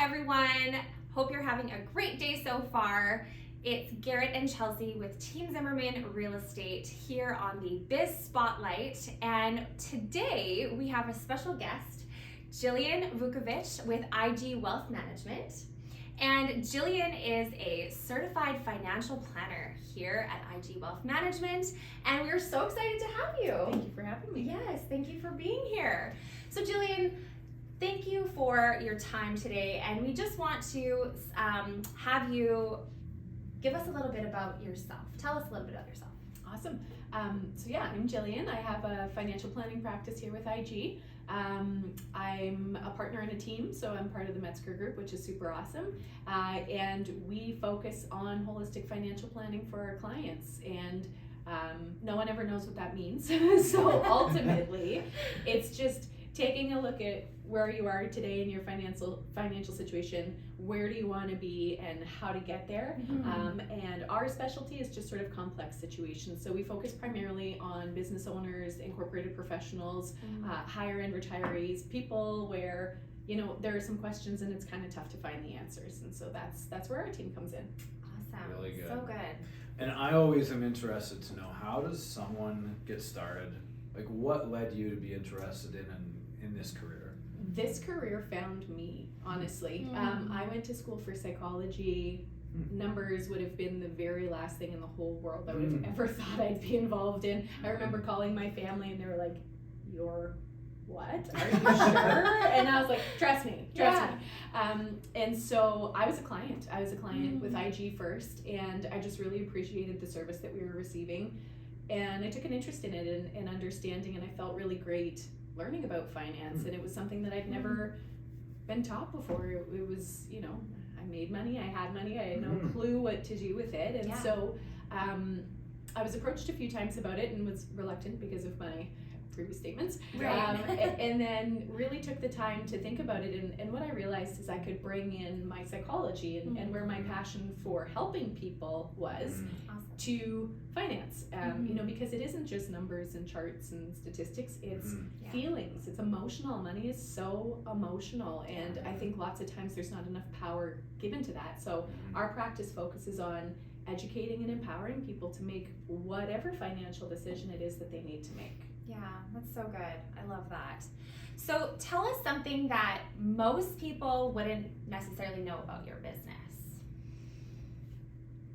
everyone. Hope you're having a great day so far. It's Garrett and Chelsea with Team Zimmerman Real Estate here on the biZ Spotlight. And today we have a special guest, Jillian Vukovich with IG Wealth Management. And Jillian is a certified financial planner here at IG Wealth Management. And we're so excited to have you. Thank you for having me. Yes, thank you for being here. So Jillian, thank you for your time today, and we just want to have you give us a little bit about yourself. Tell us a little bit about yourself. Awesome. So yeah, I'm Jillian. I have a financial planning practice here with IG. I'm a partner in a team, so I'm part of the Metzger group, which is super awesome. And we focus on holistic financial planning for our clients. And no one ever knows what that means. So ultimately, it's just taking a look at where you are today in your financial situation, where do you want to be, and how to get there. And our specialty is just sort of complex situations. So we focus primarily on business owners, incorporated professionals, higher end retirees, people where there are some questions and it's kind of tough to find the answers. And so that's where our team comes in. Awesome. Really good. So good. And I always am interested to know, how does someone get started? Like, what led you to be interested in this career? This career found me, honestly. I went to school for psychology. Numbers would have been the very last thing in the whole world I would have ever thought I'd be involved in. I remember calling my family and they were like, "You're what? Are you sure?" And I was like, trust me. And so I was a client. With IG first, and I just really appreciated the service that we were receiving. And I took an interest in it and understanding, and I felt really great learning about finance. And it was something that I'd never been taught before. It was, I made money, I had money, I had no clue what to do with it. And so I was approached a few times about it and was reluctant because of my previous statements. And then really took the time to think about it. And what I realized is I could bring in my psychology and where my passion for helping people was to finance, because it isn't just numbers and charts and statistics, it's feelings, it's emotional. Money is so emotional, and I think lots of times there's not enough power given to that. So our practice focuses on educating and empowering people to make whatever financial decision it is that they need to make. Yeah, that's so good. I love that. So tell us something that most people wouldn't necessarily know about your business.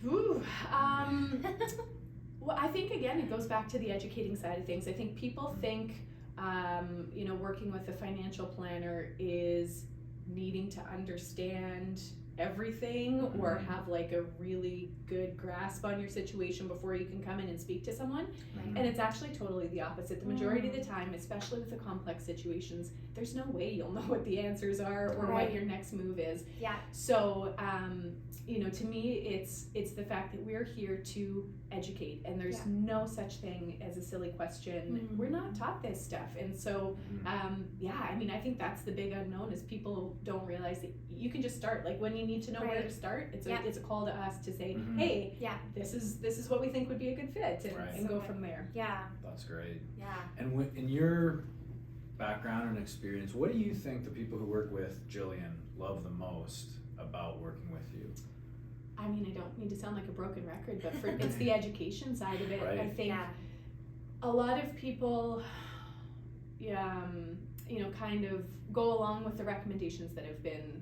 Well, I think again it goes back to the educating side of things. I think people think working with a financial planner is needing to understand everything or have like a really good grasp on your situation before you can come in and speak to someone. And it's actually totally the opposite. The majority of the time, especially with the complex situations, there's no way you'll know what the answers are or what your next move is. So to me it's the fact that we're here to educate, and there's no such thing as a silly question. We're not taught this stuff. And so I think that's the big unknown, is people don't realize that you can just start. Like, when you need to know where to start, it's a call to us to say, hey, this is what we think would be a good fit, and go from there. That's great. And in your background and experience, what do you think the people who work with Jillian love the most about working with you? I mean, I don't mean to sound like a broken record, but it's the education side of it. I think a lot of people kind of go along with the recommendations that have been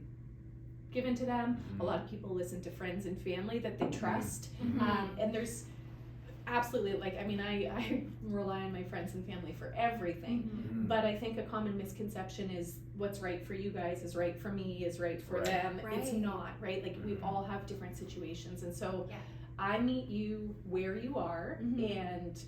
given to them. A lot of people listen to friends and family that they trust, and there's absolutely, I rely on my friends and family for everything, but I think a common misconception is what's right for you guys is right for me, is right for them. It's not, right? Like, we all have different situations, and so I meet you where you are, and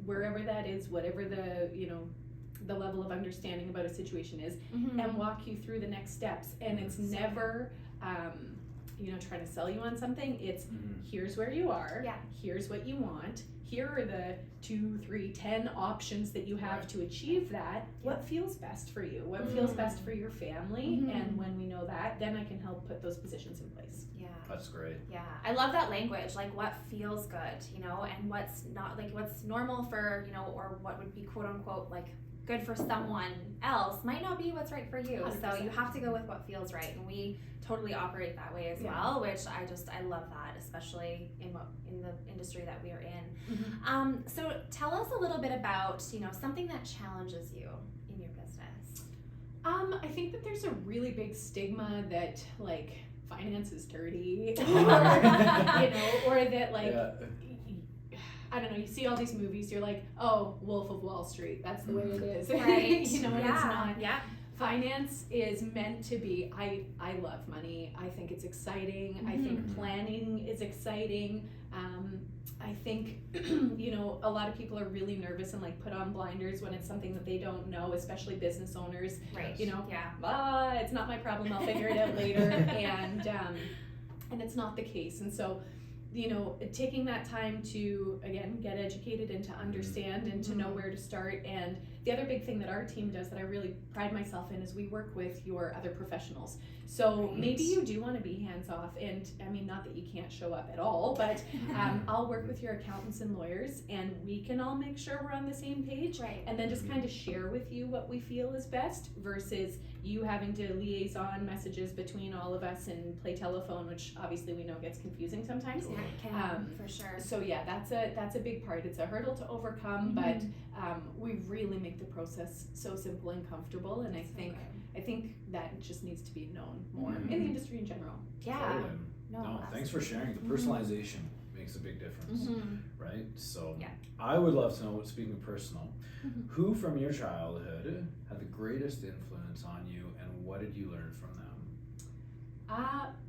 wherever that is, whatever the level of understanding about a situation is, and walk you through the next steps. And it's never trying to sell you on something. It's here's where you are, here's what you want, here are the 2, 3, 10 options that you have to achieve that. What feels best for you? What feels best for your family? And when we know that, then I can help put those positions in place. That's great. I love that language, like what feels good, and what's not, like what's normal for, or what would be quote unquote like good for someone else might not be what's right for you. So 100%. you have to go with what feels right, and we totally operate that way as well, which I love that, especially in the industry that we are in. Mm-hmm. So tell us a little bit about, something that challenges you in your business. I think that there's a really big stigma that like finance is dirty, or or that like. Yeah. I don't know, you see all these movies, you're like, oh, Wolf of Wall Street, that's the way it is. Right. And it's not. Yeah. Finance is meant to be, I love money. I think it's exciting. I think planning is exciting. I think, a lot of people are really nervous and like put on blinders when it's something that they don't know, especially business owners. Right. It's not my problem, I'll figure it out later. And it's not the case. And so, taking that time to, again, get educated and to understand and to know where to start. And the other big thing that our team does that I really pride myself in is we work with your other professionals. So maybe you do want to be hands-off, and I mean, not that you can't show up at all, but I'll work with your accountants and lawyers, and we can all make sure we're on the same page. Right. And then just kind of share with you what we feel is best versus you having to liaison messages between all of us and play telephone, which obviously we know gets confusing sometimes. Yeah, it can, for sure. So yeah, that's a big part. It's a hurdle to overcome, but we really make the process so simple and comfortable, and I think that just needs to be known more in the industry in general. Yeah. Totally. No, thanks for sharing. The personalization makes a big difference, right? So Yeah. I would love to know, speaking of personal, who from your childhood had the greatest influence on you, and what did you learn from them?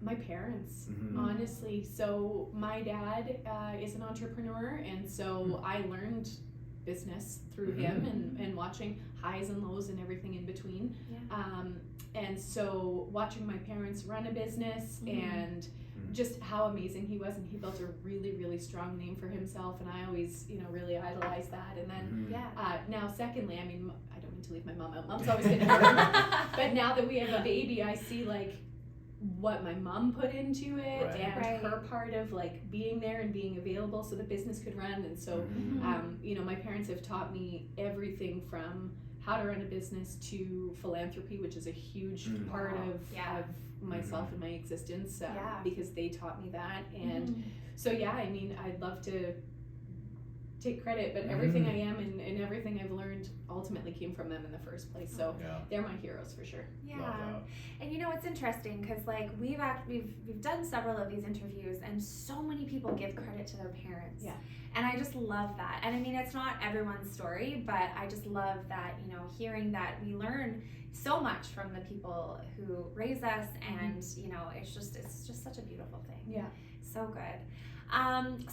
My parents, honestly. So my dad is an entrepreneur, and so I learned business through him and watching highs and lows and everything in between. Yeah. And so watching my parents run a business and just how amazing he was, and he built a really, really strong name for himself, and I always, really idolized that. And then now secondly, I mean, I don't mean to leave my mom out. Mom's always been important. But now that we have a baby, I see like what my mom put into it and her part of like being there and being available so the business could run. And so my parents have taught me everything from how to run a business to philanthropy, which is a huge part of myself and my existence, because they taught me that. And so I mean, I'd love to take credit, but everything I am and everything I've learned ultimately came from them in the first place. So they're my heroes for sure. Yeah. And it's interesting because like we've done several of these interviews, and so many people give credit to their parents. Yeah. And I just love that. And I mean, it's not everyone's story, but I just love that, hearing that we learn so much from the people who raise us, and it's just such a beautiful thing. Yeah. So good.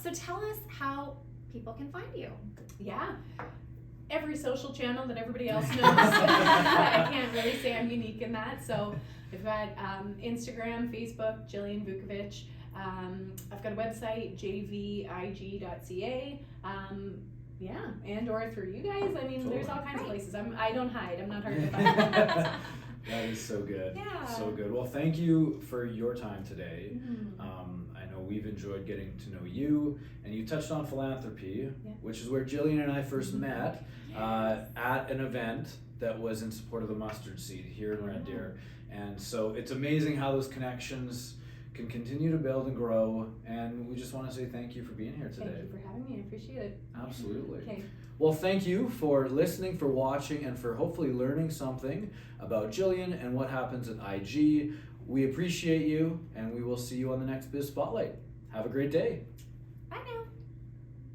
So tell us how people can find you. Yeah. Every social channel that everybody else knows. I can't really say I'm unique in that. So I've got Instagram, Facebook, Jillian Vukovich. I've got a website, jvig.ca. And or through you guys. I mean, there's all kinds of places. I don't hide. I'm not hard to find. That is so good. Yeah. So good. Well, thank you for your time today. I know we've enjoyed getting to know you, and you touched on philanthropy, which is where Jillian and I first met at an event that was in support of the mustard seed here in Red Deer. And so it's amazing how those connections can continue to build and grow, and we just want to say thank you for being here today. Thank you for having me. I appreciate it. Absolutely. Okay. Well, thank you for listening, for watching, and for hopefully learning something about Jillian and what happens at IG. We appreciate you, and we will see you on the next Biz Spotlight. Have a great day. Bye now.